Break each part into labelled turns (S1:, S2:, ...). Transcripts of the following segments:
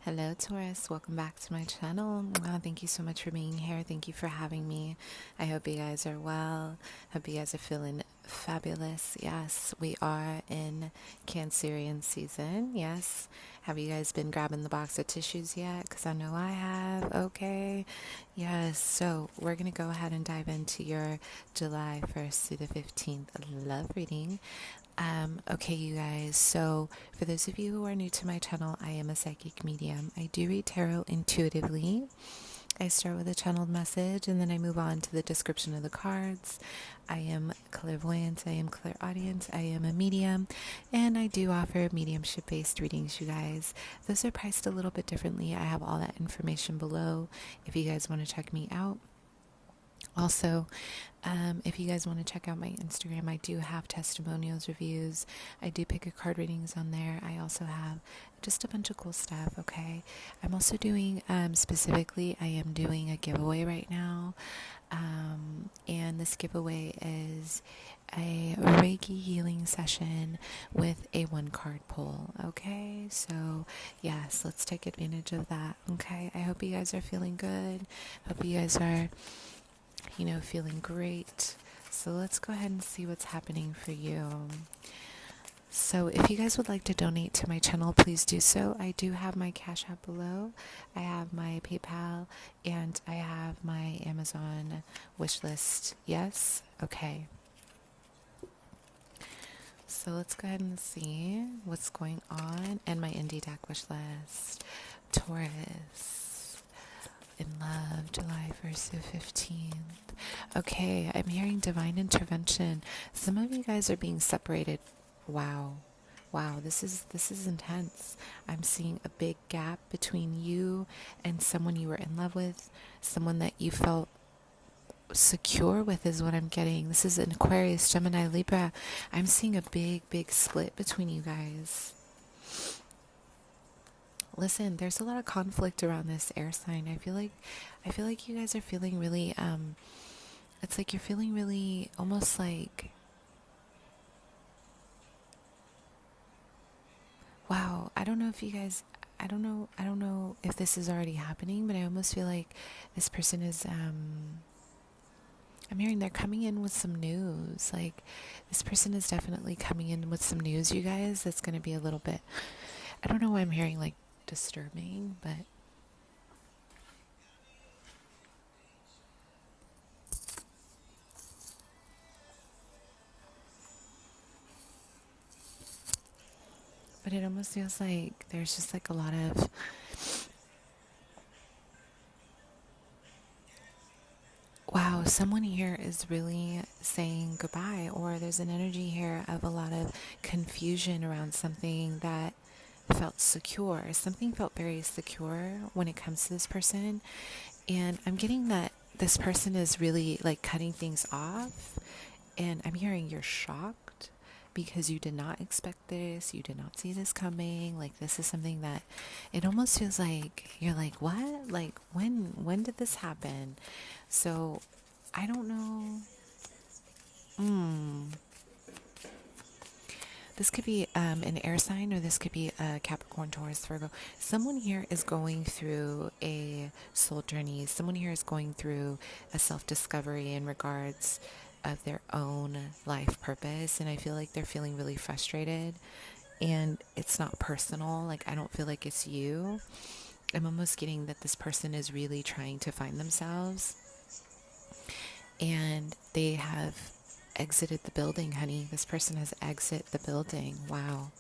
S1: Hello Taurus, welcome back to my channel. Thank you so much for being here. Thank you for having me. I hope you guys are well. Hope you guys are feeling fabulous. Yes, we are in Cancerian season. Yes. Have you guys been grabbing the box of tissues yet? Because I know I have. Okay. Yes. So we're going to go ahead and dive into your July 1st through the 15th love reading. Okay, you guys, so for those of you who are new to my channel, I am a psychic medium. I do read tarot intuitively. I start with a channeled message and then I move on to the description of the cards. I am clairvoyant, I am clairaudient, I am a medium, and I do offer mediumship based readings, you guys. Those are priced a little bit differently. I have all that information below if you guys want to check me out. Also, if you guys want to check out my Instagram, I do have testimonials, reviews. I do pick a card readings on there. I also have just a bunch of cool stuff, okay? I'm also doing, specifically, I am doing a giveaway right now. And this giveaway is a Reiki healing session with a 1-card pull, okay? So, yes, let's take advantage of that, okay? I hope you guys are feeling good. Hope you guys are feeling great. So let's go ahead and see what's happening for you. So if you guys would like to donate to my channel, please do so. I do have my Cash App below. I have my PayPal and I have my Amazon wish list. Yes? Okay. So let's go ahead and see what's going on. And my indie deck wish list. Taurus. In love, July 1st to 15th. Okay, I'm hearing divine intervention. Some of you guys are being separated. Wow. Wow, this is intense. I'm seeing a big gap between you and someone you were in love with, someone that you felt secure with is what I'm getting. This is an Aquarius, Gemini, Libra. I'm seeing a big split between you guys. Listen, there's a lot of conflict around this air sign. I feel like you guys are feeling really it's like you're feeling really almost like, wow, I don't know if you guys, I don't know if this is already happening, but I almost feel like this person is I'm hearing they're coming in with some news. Like this person is definitely coming in with some news, you guys, that's going to be a little bit, I don't know why I'm hearing like disturbing, but it almost feels like there's just like a lot of wow, someone here is really saying goodbye, or there's an energy here of a lot of confusion around something that felt secure. Something felt very secure when it comes to this person. And I'm getting that this person is really like cutting things off. And I'm hearing you're shocked because you did not expect this. You did not see this coming. Like this is something that it almost feels like you're like, what? Like when did this happen? So I don't know. This could be an air sign, or this could be a Capricorn, Taurus, Virgo. Someone here is going through a soul journey. Someone here is going through a self-discovery in regards of their own life purpose. And I feel like they're feeling really frustrated. And it's not personal. Like, I don't feel like it's you. I'm almost getting that this person is really trying to find themselves. And they have exited the building, honey. This person has exited the building. Wow.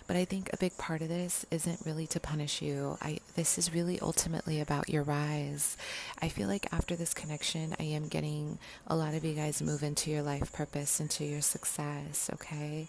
S1: But I think a big part of this isn't really to punish you. This is really ultimately about your rise. I feel like after this connection, I am getting a lot of you guys move into your life purpose, into your success, okay?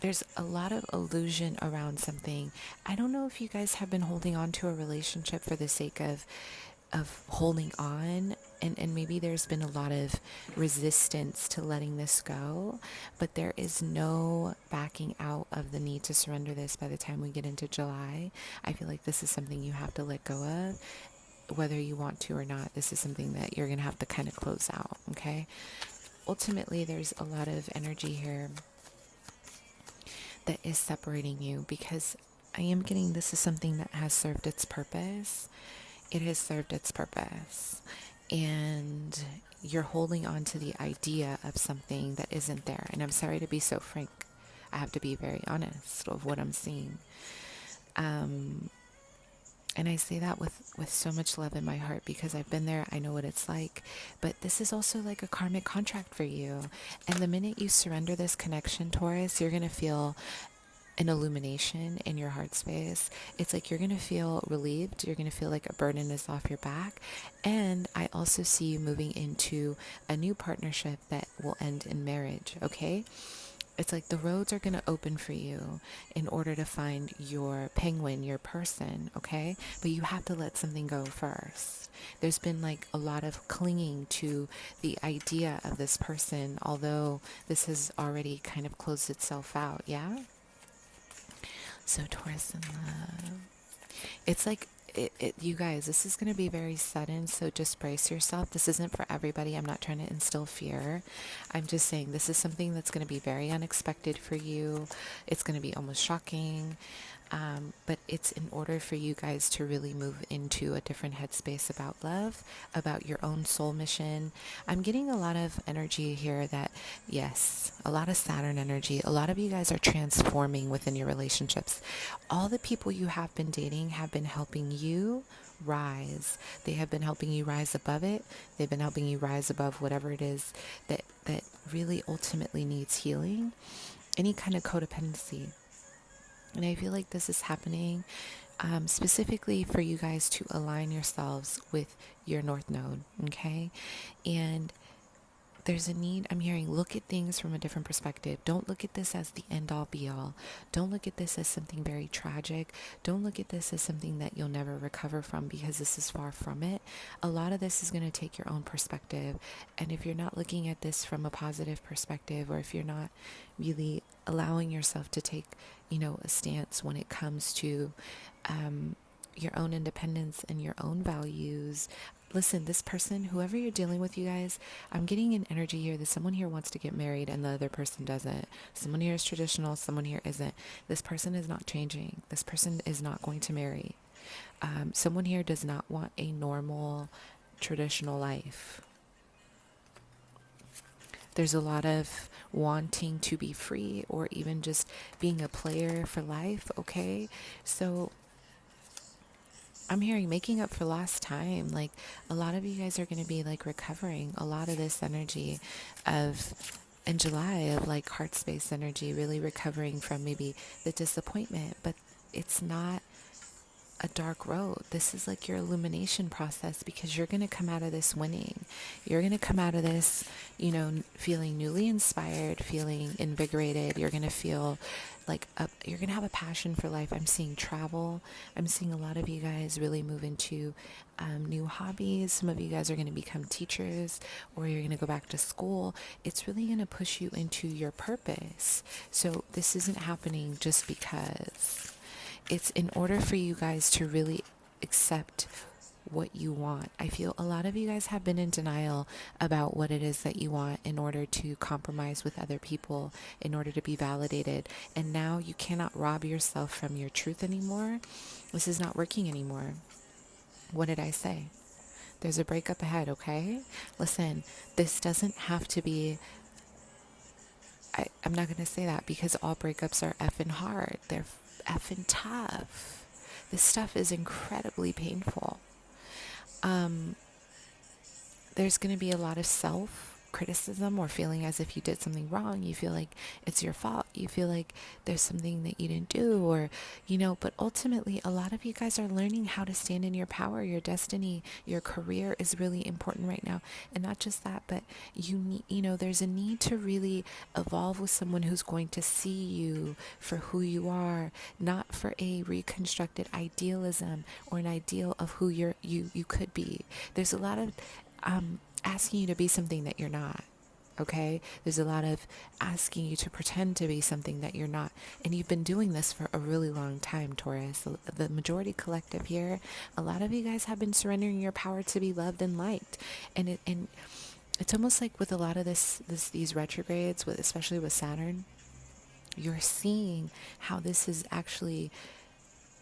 S1: There's a lot of illusion around something. I don't know if you guys have been holding on to a relationship for the sake of holding on, and maybe there's been a lot of resistance to letting this go, but there is no backing out of the need to surrender this by the time we get into July. I feel like this is something you have to let go of, whether you want to or not. This is something that you're gonna have to kind of close out, okay? Ultimately, there's a lot of energy here that is separating you, because I am getting this is something that has served its purpose. It has served its purpose. And you're holding on to the idea of something that isn't there. And I'm sorry to be so frank. I have to be very honest of what I'm seeing. And I say that with so much love in my heart, because I've been there. I know what it's like. But this is also like a karmic contract for you. And the minute you surrender this connection, Taurus, you're going to feel an illumination in your heart space. It's like you're going to feel relieved. You're going to feel like a burden is off your back. And I also see you moving into a new partnership that will end in marriage, okay? It's like the roads are going to open for you in order to find your penguin, your person, okay? But you have to let something go first. There's been like a lot of clinging to the idea of this person, although this has already kind of closed itself out, yeah? So Taurus in love. It's like, you guys, this is going to be very sudden, so just brace yourself. This isn't for everybody. I'm not trying to instill fear. I'm just saying this is something that's going to be very unexpected for you. It's going to be almost shocking. But it's in order for you guys to really move into a different headspace about love, about your own soul mission. I'm getting a lot of energy here that, yes, a lot of Saturn energy. A lot of you guys are transforming within your relationships. All the people you have been dating have been helping you rise. They have been helping you rise above it. They've been helping you rise above whatever it is that really ultimately needs healing. Any kind of codependency. And I feel like this is happening specifically for you guys to align yourselves with your North Node, okay? And there's a need, I'm hearing, look at things from a different perspective. Don't look at this as the end-all be-all. Don't look at this as something very tragic. Don't look at this as something that you'll never recover from, because this is far from it. A lot of this is going to take your own perspective. And if you're not looking at this from a positive perspective, or if you're not really allowing yourself to take, a stance when it comes to your own independence and your own values. Listen, this person, whoever you're dealing with, you guys, I'm getting an energy here that someone here wants to get married and the other person doesn't. Someone here is traditional, someone here isn't. This person is not changing. This person is not going to marry. Someone here does not want a normal, traditional life. There's a lot of wanting to be free, or even just being a player for life, okay? So I'm hearing making up for lost time. Like, a lot of you guys are going to be like recovering a lot of this energy of, in July, of like heart space energy, really recovering from maybe the disappointment. But it's not a dark road. This is like your illumination process, because you're going to come out of this winning. You're going to come out of this, feeling newly inspired, feeling invigorated. You're going to feel like you're going to have a passion for life. I'm seeing travel. I'm seeing a lot of you guys really move into new hobbies. Some of you guys are going to become teachers, or you're going to go back to school. It's really going to push you into your purpose. So this isn't happening just because. It's in order for you guys to really accept what you want. I feel a lot of you guys have been in denial about what it is that you want, in order to compromise with other people, in order to be validated. And now you cannot rob yourself from your truth anymore. This is not working anymore. What did I say? There's a breakup ahead, okay? Listen, this doesn't have to be... I'm not going to say that, because all breakups are effing hard. They're effing tough. This stuff is incredibly painful. There's going to be a lot of self-criticism, or feeling as if you did something wrong. You feel like it's your fault. You feel like there's something that you didn't do, or, but ultimately a lot of you guys are learning how to stand in your power, your destiny. Your career is really important right now. And not just that, but you need, there's a need to really evolve with someone who's going to see you for who you are, not for a reconstructed idealism or an ideal of who you could be. There's a lot of asking you to be something that you're not, okay? There's a lot of asking you to pretend to be something that you're not. And you've been doing this for a really long time, Taurus. The majority collective here, a lot of you guys have been surrendering your power to be loved and liked. And it's almost like with a lot of these retrogrades, especially with Saturn, you're seeing how this has actually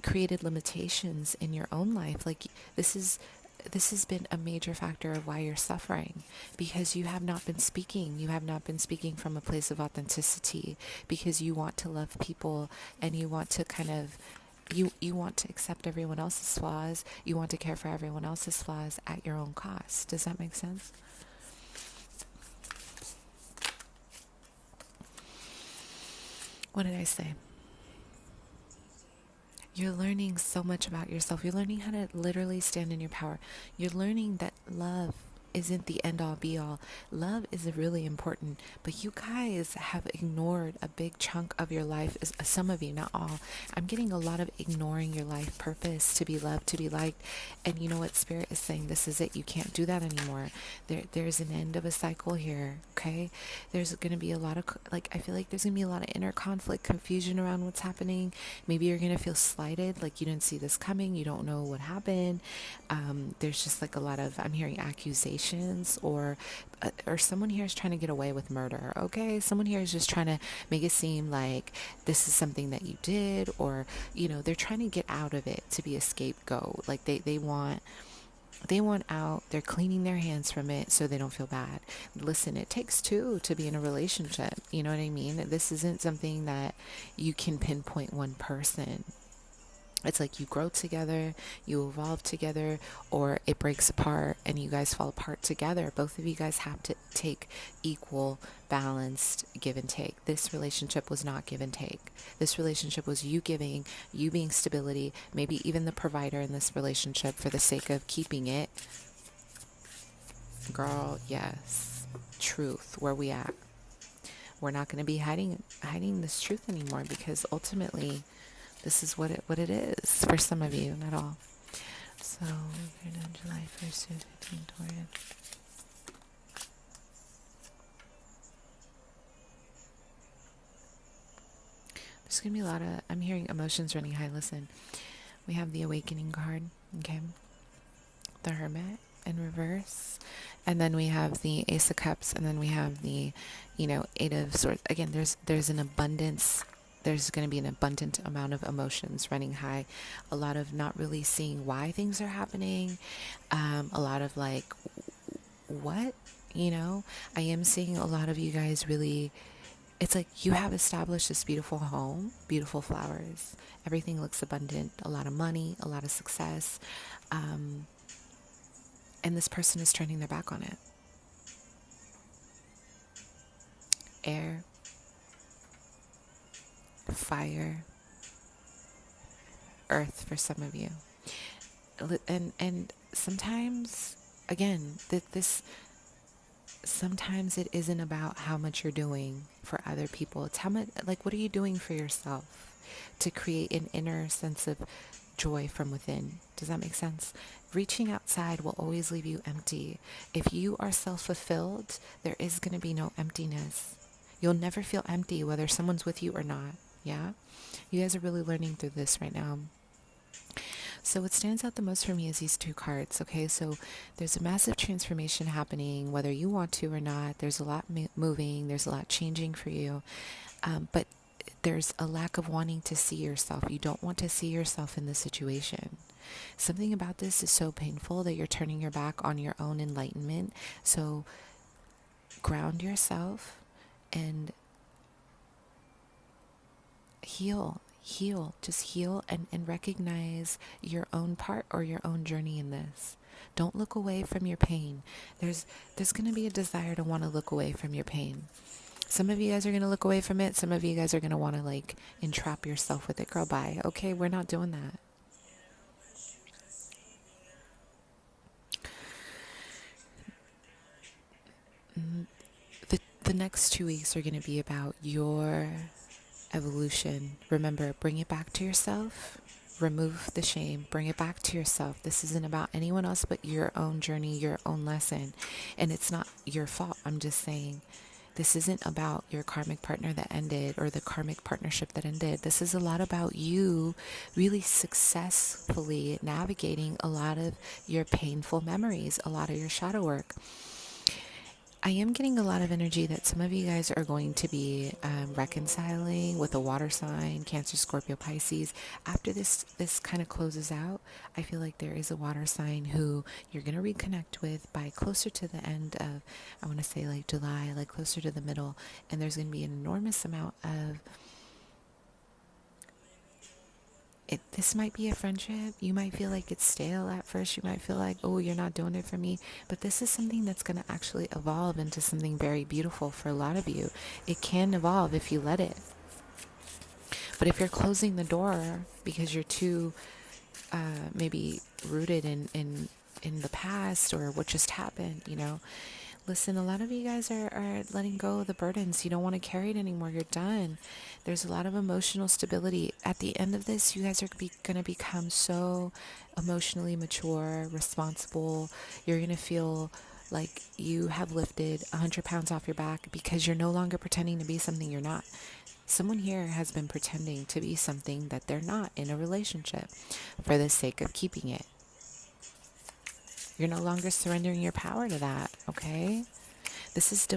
S1: created limitations in your own life. Like this has been a major factor of why you're suffering, because you have not been speaking. You have not been speaking from a place of authenticity, because you want to love people and you want to kind of you want to accept everyone else's flaws. You want to care for everyone else's flaws at your own cost. Does that make sense? What did I say? You're learning so much about yourself. You're learning how to literally stand in your power. You're learning that love isn't the end all be all. Love is really important, but you guys have ignored a big chunk of your life. Some of you, not all. I'm getting a lot of ignoring your life purpose, to be loved, to be liked. And you know what? Spirit is saying, this is it. You can't do that anymore. There's an end of a cycle here. Okay. There's going to be a lot of, I feel like there's going to be a lot of inner conflict, confusion around what's happening. Maybe you're going to feel slighted. Like you didn't see this coming. You don't know what happened. There's just a lot of, I'm hearing accusations, or someone here is trying to get away with murder. Okay, someone here is just trying to make it seem like this is something that you did, or they're trying to get out of it, to be a scapegoat. Like they want out. They're cleaning their hands from it so they don't feel bad. Listen, it takes two to be in a relationship. You know what I mean? This isn't something that you can pinpoint one person. It's like you grow together, you evolve together, or it breaks apart and you guys fall apart together. Both of you guys have to take equal, balanced give and take. This relationship was not give and take. This relationship was you giving, you being stability, maybe even the provider in this relationship for the sake of keeping it. Girl, yes. Truth, where we at? We're not going to be hiding this truth anymore, because ultimately this is what it is for some of you, not all. So we're on July 1st to 15th, Taurus. There's going to be a lot of, I'm hearing emotions running high. Listen, we have the Awakening card, okay? The Hermit in reverse. And then we have the Ace of Cups, and then we have the, Eight of Swords. Again, there's an abundance. There's going to be an abundant amount of emotions running high. A lot of not really seeing why things are happening. A lot of what? I am seeing a lot of you guys really, it's like you have established this beautiful home, beautiful flowers. Everything looks abundant. A lot of money, a lot of success. And this person is turning their back on it. Air. Fire, earth for some of you, and sometimes, again, sometimes it isn't about how much you're doing for other people. It's how much, what are you doing for yourself to create an inner sense of joy from within? Does that make sense? Reaching outside will always leave you empty. If you are self-fulfilled, there is going to be no emptiness. You'll never feel empty whether someone's with you or not. Yeah? You guys are really learning through this right now. So what stands out the most for me is these two cards, okay? So there's a massive transformation happening, whether you want to or not. There's a lot moving. There's a lot changing for you. But there's a lack of wanting to see yourself. You don't want to see yourself in this situation. Something about this is so painful that you're turning your back on your own enlightenment. So ground yourself and heal, just heal and recognize your own part or your own journey in this. Don't look away from your pain. There's going to be a desire to want to look away from your pain. Some of you guys are going to look away from it. Some of you guys are going to want to entrap yourself with it. Girl, bye. Okay, we're not doing that. The next 2 weeks are going to be about your evolution. Remember, bring it back to yourself. Remove the shame. Bring it back to yourself. This isn't about anyone else but your own journey, your own lesson. And it's not your fault. I'm just saying, this isn't about your karmic partner that ended or the karmic partnership that ended. This is a lot about you really successfully navigating a lot of your painful memories, a lot of your shadow work. I am getting a lot of energy that some of you guys are going to be reconciling with a water sign, Cancer, Scorpio, Pisces. After this kind of closes out, I feel like there is a water sign who you're going to reconnect with by closer to the end of, I want to say like July, like closer to the middle. And there's going to be an enormous amount of this might be a friendship. You might feel like it's stale at first. You might feel like, oh, you're not doing it for me. But this is something that's going to actually evolve into something very beautiful for a lot of you. It can evolve if you let it. But if you're closing the door because you're too maybe rooted in the past or what just happened, you know, listen, a lot of you guys are letting go of the burdens. You don't want to carry it anymore. You're done. There's a lot of emotional stability. At the end of this, you guys are going to become so emotionally mature, responsible. You're going to feel like you have lifted 100 pounds off your back because you're no longer pretending to be something you're not. Someone here has been pretending to be something that they're not in a relationship for the sake of keeping it. You're no longer surrendering your power to that, okay? This is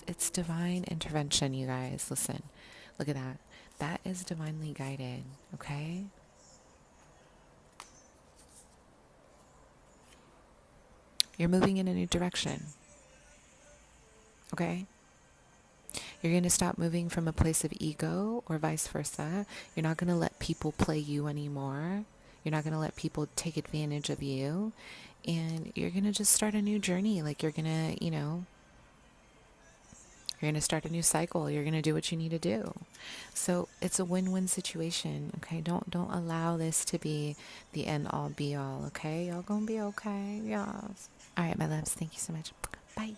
S1: it's divine intervention, you guys. Listen, look at that. That is divinely guided, okay? You're moving in a new direction, okay? You're going to stop moving from a place of ego or vice versa. You're not going to let people play you anymore. You're not going to let people take advantage of you. And you're going to just start a new journey. Like you're going to, you know, you're going to start a new cycle. You're going to do what you need to do. So it's a win-win situation, okay? Don't allow this to be the end all be all, okay? Y'all going to be okay? Yes. All right, my loves. Thank you so much. Bye.